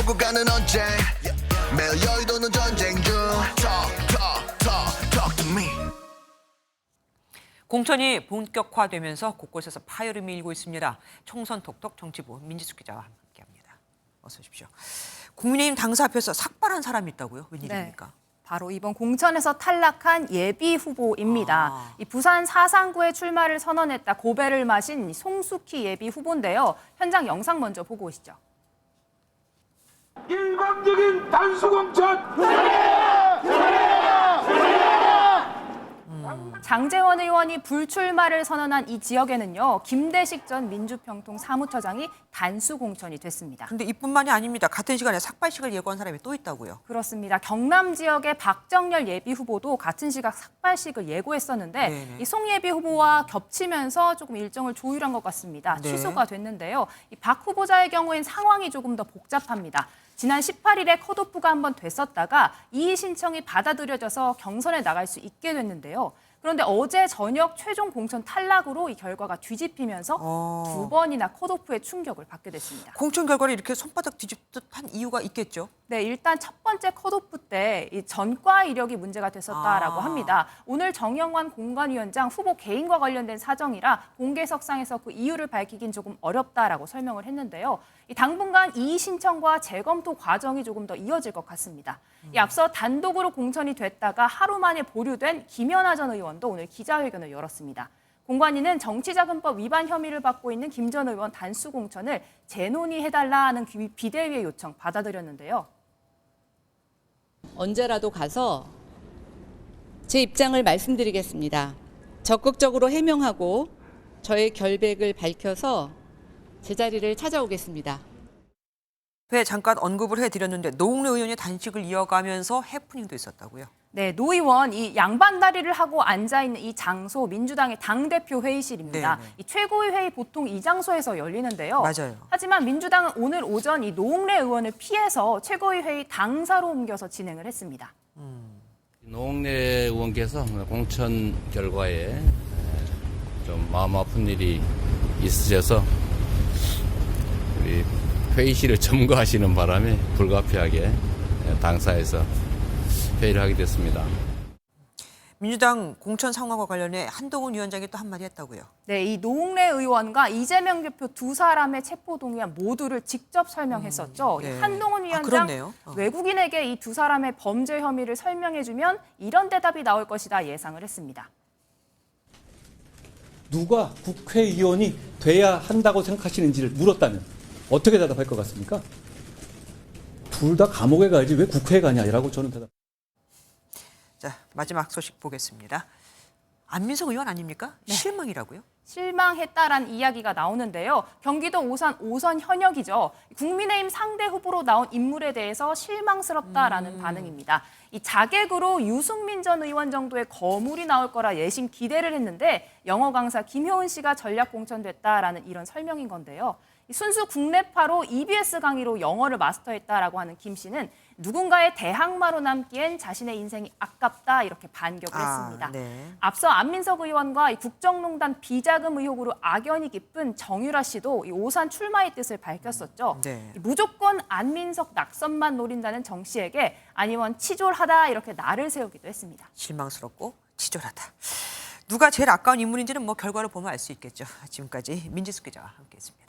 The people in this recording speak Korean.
오고 가는 언제 매일 여의도는 전쟁 중 Talk to me. 공천이 본격화되면서 곳곳에서 파열음이 일고 있습니다. 총선 톡톡 정치부 민지숙 기자와 함께합니다. 어서 오십시오. 국민의힘 당사 앞에서 삭발한 사람이 있다고요? 웬일입니까? 네. 바로 이번 공천에서 탈락한 예비 후보입니다. 이 부산 사상구에 출마를 선언했다 고배를 마신 송숙희 예비 후보인데요. 현장 영상 먼저 보고 오시죠. 일방적인 단수공천! 장제원 의원이 불출마를 선언한 이 지역에는요. 김대식 전 민주평통 사무처장이 단수 공천이 됐습니다. 근데 이뿐만이 아닙니다. 같은 시간에 삭발식을 예고한 사람이 또 있다고요. 그렇습니다. 경남 지역의 박정열 예비 후보도 같은 시각 삭발식을 예고했었는데 네네. 이 송 예비 후보와 겹치면서 조금 일정을 조율한 것 같습니다. 네. 취소가 됐는데요. 이 박 후보자의 경우엔 상황이 조금 더 복잡합니다. 지난 18일에 컷오프가 한번 됐었다가 이의 신청이 받아들여져서 경선에 나갈 수 있게 됐는데요. 그런데 어제 저녁 최종 공천 탈락으로 이 결과가 뒤집히면서 두 번이나 컷오프의 충격을 받게 됐습니다. 공천 결과를 이렇게 손바닥 뒤집듯 한 이유가 있겠죠? 네, 일단 첫 번째 컷오프 때 이 전과 이력이 문제가 됐었다라고 합니다. 오늘 정영환 공관위원장 후보 개인과 관련된 사정이라 공개석상에서 그 이유를 밝히긴 조금 어렵다라고 설명을 했는데요. 이 당분간 이의 신청과 재검토 과정이 조금 더 이어질 것 같습니다. 이 앞서 단독으로 공천이 됐다가 하루 만에 보류된 김연아 전 의원도 오늘 기자회견을 열었습니다. 공관위는 정치자금법 위반 혐의를 받고 있는 김 전 의원 단수 공천을 재논의해달라는 비대위의 요청 받아들였는데요. 언제라도 가서 제 입장을 말씀드리겠습니다. 적극적으로 해명하고 저의 결백을 밝혀서 제자리를 찾아오겠습니다. 회 잠깐 언급을 해드렸는데 노웅래 의원이 단식을 이어가면서 해프닝도 있었다고요. 네, 노 의원 이 양반다리를 하고 앉아있는 이 장소 민주당의 당대표 회의실입니다. 네네. 이 최고위 회의 보통 이 장소에서 열리는데요. 맞아요. 하지만 민주당은 오늘 오전 이 노웅래 의원을 피해서 최고위 회의 당사로 옮겨서 진행을 했습니다. 노웅래 의원께서 공천 결과에 좀 마음 아픈 일이 있으셔서 우리 회의실을 점거하시는 바람에 불가피하게 당사에서 회의를 하게 됐습니다. 민주당 공천 상황과 관련해 한동훈 위원장이 또 한마디 했다고요. 네, 이 노웅래 의원과 이재명 대표 두 사람의 체포 동의안 모두를 직접 설명했었죠. 네. 한동훈 위원장 그렇네요. 외국인에게 이 두 사람의 범죄 혐의를 설명해주면 이런 대답이 나올 것이다 예상을 했습니다. 누가 국회의원이 돼야 한다고 생각하시는지를 물었다면 어떻게 대답할 것 같습니까? 둘 다 감옥에 가야지 왜 국회에 가냐라고 저는 대답. 자, 마지막 소식 보겠습니다. 안민석 의원 아닙니까? 네. 실망이라고요? 실망했다란 이야기가 나오는데요. 경기도 오산 오선 현역이죠. 국민의힘 상대 후보로 나온 인물에 대해서 실망스럽다라는 반응입니다. 이 자객으로 유승민 전 의원 정도의 거물이 나올 거라 예심 기대를 했는데 영어 강사 김효은 씨가 전략 공천됐다라는 이런 설명인 건데요. 순수 국내파로 EBS 강의로 영어를 마스터했다라고 하는 김 씨는 누군가의 대항마로 남기엔 자신의 인생이 아깝다 이렇게 반격을 했습니다. 네. 앞서 안민석 의원과 이 국정농단 비자금 의혹으로 악연이 깊은 정유라 씨도 이 오산 출마의 뜻을 밝혔었죠. 네. 무조건 안민석 낙선만 노린다는 정 씨에게 안 의원 치졸하다 이렇게 날을 세우기도 했습니다. 실망스럽고 치졸하다. 누가 제일 아까운 인물인지는 뭐 결과를 보면 알 수 있겠죠. 지금까지 민지숙 기자와 함께했습니다.